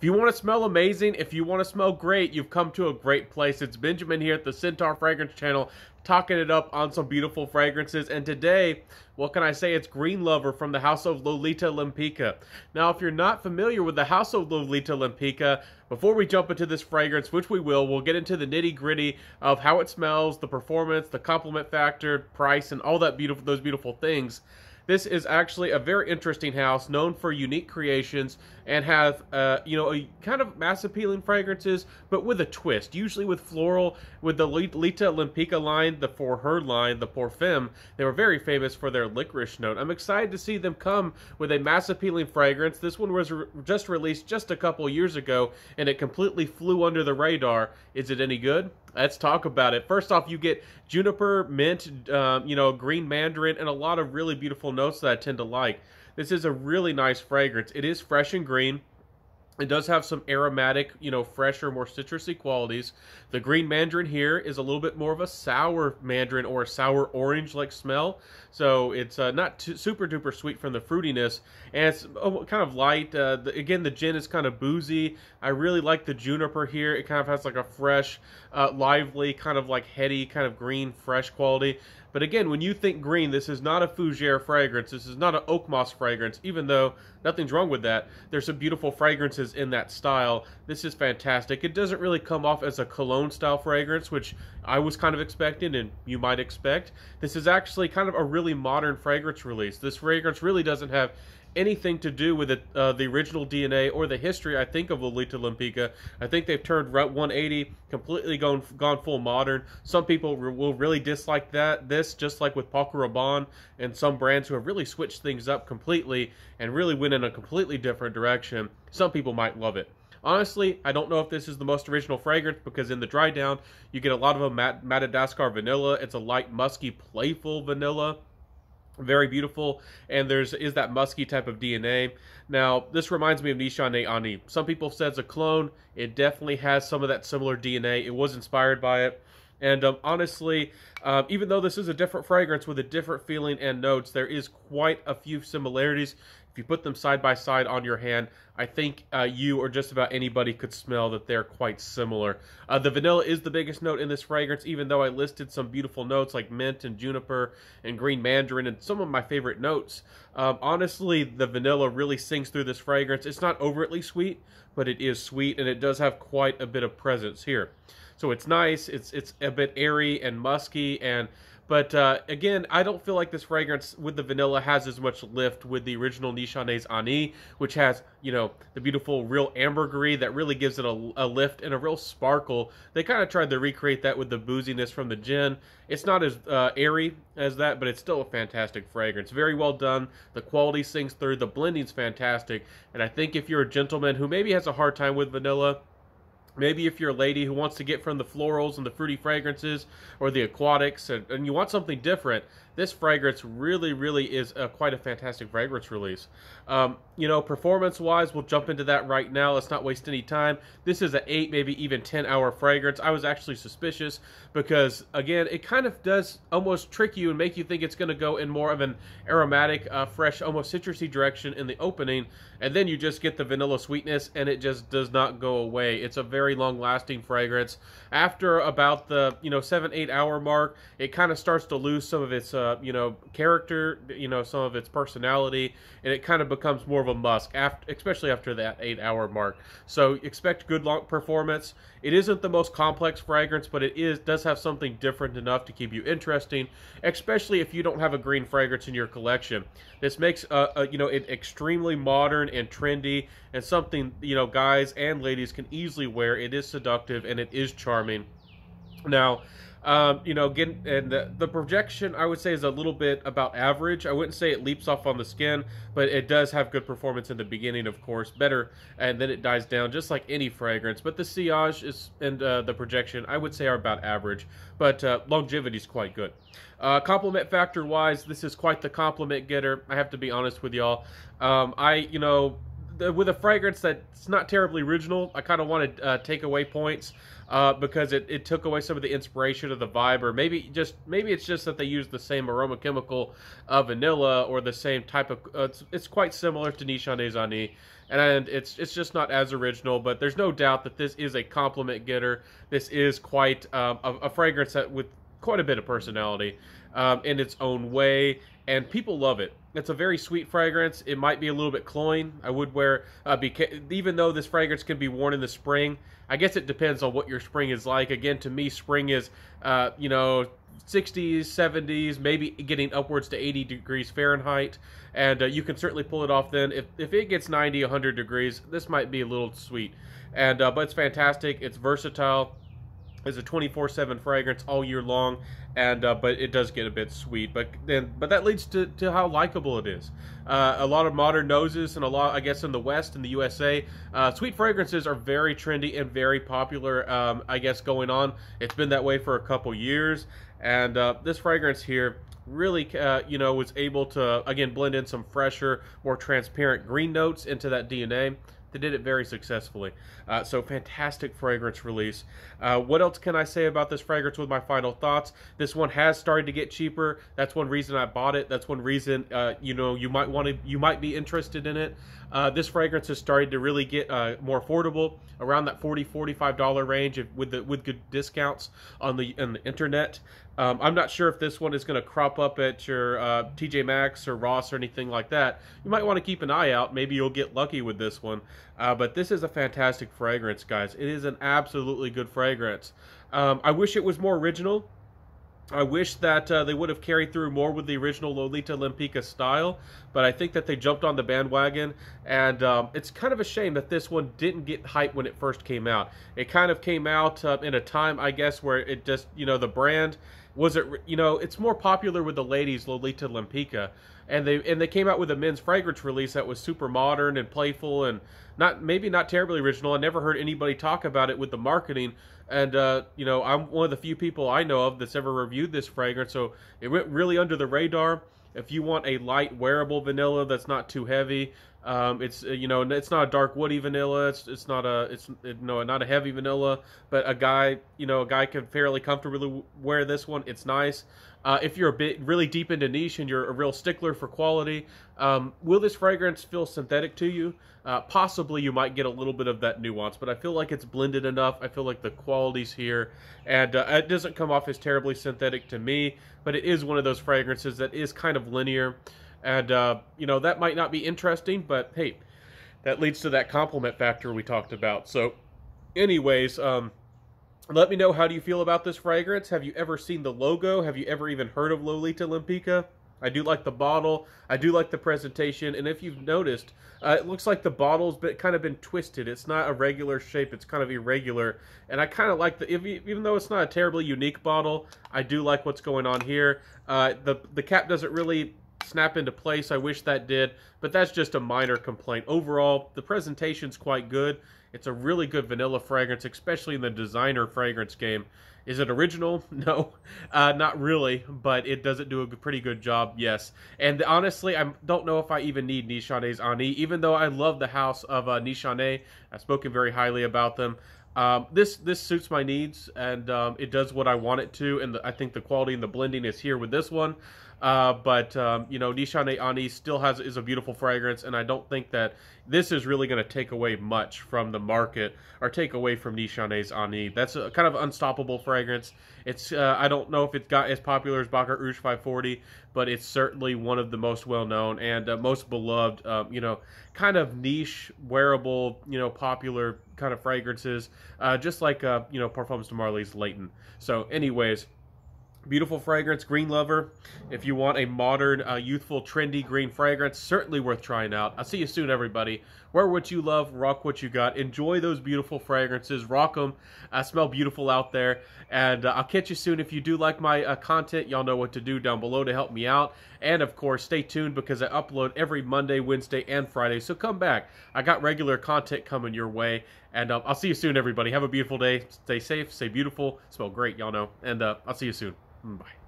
If you want to smell amazing, if you want to smell great, you've come to a great place. It's Benjamin here at the Centaur Fragrance Channel, talking it up on some beautiful fragrances. And today, what can I say? It's Greenlover from the house of Lolita Lempicka. Now, if you're not familiar with the house of Lolita Lempicka, before we jump into this fragrance, which we will, we'll get into the nitty-gritty of how it smells, the performance, the compliment factor, price, and all that those beautiful things. This is actually a very interesting house, known for unique creations and have, a kind of mass appealing fragrances, but with a twist. Usually with floral, with the Lolita Lempicka line, the For Her line, the Pour Femme, they were very famous for their licorice note. I'm excited to see them come with a mass appealing fragrance. This one was just released just a couple years ago, and it completely flew under the radar. Is it any good? Let's talk about it. First off, you get juniper, mint, green mandarin, and a lot of really beautiful notes that I tend to like. This is a really nice fragrance. It is fresh and green. It does have some aromatic, fresher, more citrusy qualities. The green mandarin here is a little bit more of a sour mandarin or a sour orange-like smell. So it's not super duper sweet from the fruitiness. And it's kind of light. Again, the gin is kind of boozy. I really like the juniper here. It kind of has like a fresh, lively, kind of like heady, kind of green, fresh quality. But again, when you think green, this is not a fougere fragrance. This is not an oak moss fragrance, even though nothing's wrong with that. There's some beautiful fragrances in that style. This is fantastic. It doesn't really come off as a cologne style fragrance, which I was kind of expecting and you might expect. This is actually kind of a really modern fragrance release. This fragrance really doesn't have anything to do with the original DNA or the history, I think, of Lolita Lempicka. I think they've turned 180, completely gone full modern. Some people will really dislike this, just like with Paco Rabanne and some brands who have really switched things up completely and really went in a completely different direction. Some people might love it. Honestly, I don't know if this is the most original fragrance because in the dry down, you get a lot of a Madagascar vanilla. It's a light, musky, playful vanilla. Very beautiful, and is that musky type of DNA. Now, this reminds me of Nishane Ani. Some people said it's a clone. It definitely has some of that similar DNA. It was inspired by it. And honestly, even though this is a different fragrance with a different feeling and notes, there is quite a few similarities. If you put them side by side on your hand, I think you or just about anybody could smell that they're quite similar. The vanilla is the biggest note in this fragrance, even though I listed some beautiful notes like mint and juniper and green mandarin and some of my favorite notes. Honestly, the vanilla really sings through this fragrance. It's not overtly sweet, but it is sweet, and it does have quite a bit of presence here. So it's nice, it's a bit airy and musky, but again, I don't feel like this fragrance with the vanilla has as much lift with the original Nishane's Ani, which has, the beautiful real ambergris that really gives it a lift and a real sparkle. They kind of tried to recreate that with the booziness from the gin. It's not as airy as that, but it's still a fantastic fragrance. Very well done. The quality sings through. The blending's fantastic. And I think if you're a gentleman who maybe has a hard time with vanilla, maybe if you're a lady who wants to get from the florals and the fruity fragrances or the aquatics and you want something different, this fragrance really, really is quite a fantastic fragrance release. Performance-wise, we'll jump into that right now. Let's not waste any time. This is an 8, maybe even 10-hour fragrance. I was actually suspicious because, again, it kind of does almost trick you and make you think it's going to go in more of an aromatic, fresh, almost citrusy direction in the opening, and then you just get the vanilla sweetness, and it just does not go away. It's a very long-lasting fragrance. After about the 7-8 hour mark, it kind of starts to lose some of its character, some of its personality, and it kind of becomes more of a musk, especially after that 8-hour mark. So expect good long performance. It isn't the most complex fragrance, but it does have something different enough to keep you interesting, especially if you don't have a green fragrance in your collection. This makes it extremely modern and trendy, and something guys and ladies can easily wear. It is seductive and it is charming. Now, the projection, I would say, is a little bit about average. I wouldn't say it leaps off on the skin, but it does have good performance in the beginning, of course, better, and then it dies down just like any fragrance. But the sillage and the projection, I would say, are about average, but longevity is quite good. Compliment factor wise, this is quite the compliment getter. I have to be honest with y'all. with a fragrance that's not terribly original, I kind of want to take away points because it took away some of the inspiration of the vibe, or maybe it's just that they use the same aroma chemical vanilla, or the same type of. It's quite similar to Niche Des Anis, and it's just not as original. But there's no doubt that this is a compliment getter. This is quite a fragrance that with quite a bit of personality in its own way, and people love it. It's a very sweet fragrance. It might be a little bit cloying. I would wear, even though this fragrance can be worn in the spring. I guess it depends on what your spring is like. Again, to me, spring is, 60s, 70s, maybe getting upwards to 80 degrees Fahrenheit. And you can certainly pull it off then. If it gets 90, 100 degrees, this might be a little sweet. And but it's fantastic. It's versatile. It's a 24/7 fragrance all year long, and but it does get a bit sweet. But that leads to how likable it is. A lot of modern noses, and a lot, I guess, in the West, in the USA, sweet fragrances are very trendy and very popular. I guess going on, it's been that way for a couple years, and this fragrance here really, was able to again blend in some fresher, more transparent green notes into that DNA. They did it very successfully. So fantastic fragrance release. What else can I say about this fragrance with my final thoughts? This one has started to get cheaper. That's one reason I bought it. That's one reason you might be interested in it. This fragrance has started to really get more affordable, around that $40–45 range with good discounts on the internet. I'm not sure if this one is going to crop up at your TJ Maxx or Ross or anything like that. You might want to keep an eye out. Maybe you'll get lucky with this one. But this is a fantastic fragrance, guys. It is an absolutely good fragrance. I wish it was more original. I wish that they would have carried through more with the original Lolita Lempicka style, but I think that they jumped on the bandwagon, and it's kind of a shame that this one didn't get hype when it first came out. It kind of came out in a time, I guess, where it just, the brand it's more popular with the ladies, Lolita Lempicka, and they came out with a men's fragrance release that was super modern and playful and maybe not terribly original. I never heard anybody talk about it with the marketing. And, I'm one of the few people I know of that's ever reviewed this fragrance, so it went really under the radar. If you want a light, wearable vanilla that's not too heavy, it's not a dark woody vanilla. It's not a heavy vanilla, but a guy can fairly comfortably wear this one. It's nice. If you're really deep into niche and you're a real stickler for quality, will this fragrance feel synthetic to you? Possibly you might get a little bit of that nuance, but I feel like it's blended enough. I feel like the quality's here, and it doesn't come off as terribly synthetic to me, but it is one of those fragrances that is kind of linear, and that might not be interesting, but hey, that leads to that compliment factor we talked about. So anyways, let me know, how do you feel about this fragrance? Have you ever seen the logo? Have you ever even heard of Lolita Lempicka? I do like the bottle. I do like the presentation. And if you've noticed, it looks like the bottle's kind of been twisted. It's not a regular shape. It's kind of irregular. And I kind of like even though it's not a terribly unique bottle, I do like what's going on here. The cap doesn't really snap into place. I wish that did, but that's just a minor complaint. Overall, the presentation's quite good. It's a really good vanilla fragrance, especially in the designer fragrance game. Is it original? No, not really, but it doesn't do a pretty good job, yes. And honestly, I don't know if I even need Niche Des Anis, even though I love the house of Niche. I've spoken very highly about them. This suits my needs, and it does what I want it to, and I think the quality and the blending is here with this one. But Niche Des Anis still is a beautiful fragrance, and I don't think that this is really going to take away much from the market or take away from Niche Des Anis. That's a kind of unstoppable fragrance. It's I don't know if it got as popular as Baccarat Rouge 540, but it's certainly one of the most well-known and most beloved, kind of niche, wearable, popular kind of fragrances, just like, Parfums de Marly's Leighton. So anyways, beautiful fragrance, green lover. If you want a modern, youthful, trendy green fragrance, certainly worth trying out. I'll see you soon, everybody. Wear what you love, rock what you got. Enjoy those beautiful fragrances, rock them, smell beautiful out there. And I'll catch you soon. If you do like my content, y'all know what to do down below to help me out. And of course, stay tuned because I upload every Monday, Wednesday, and Friday. So come back. I got regular content coming your way. And I'll see you soon, everybody. Have a beautiful day. Stay safe, stay beautiful, smell great, y'all know. And I'll see you soon. Bye.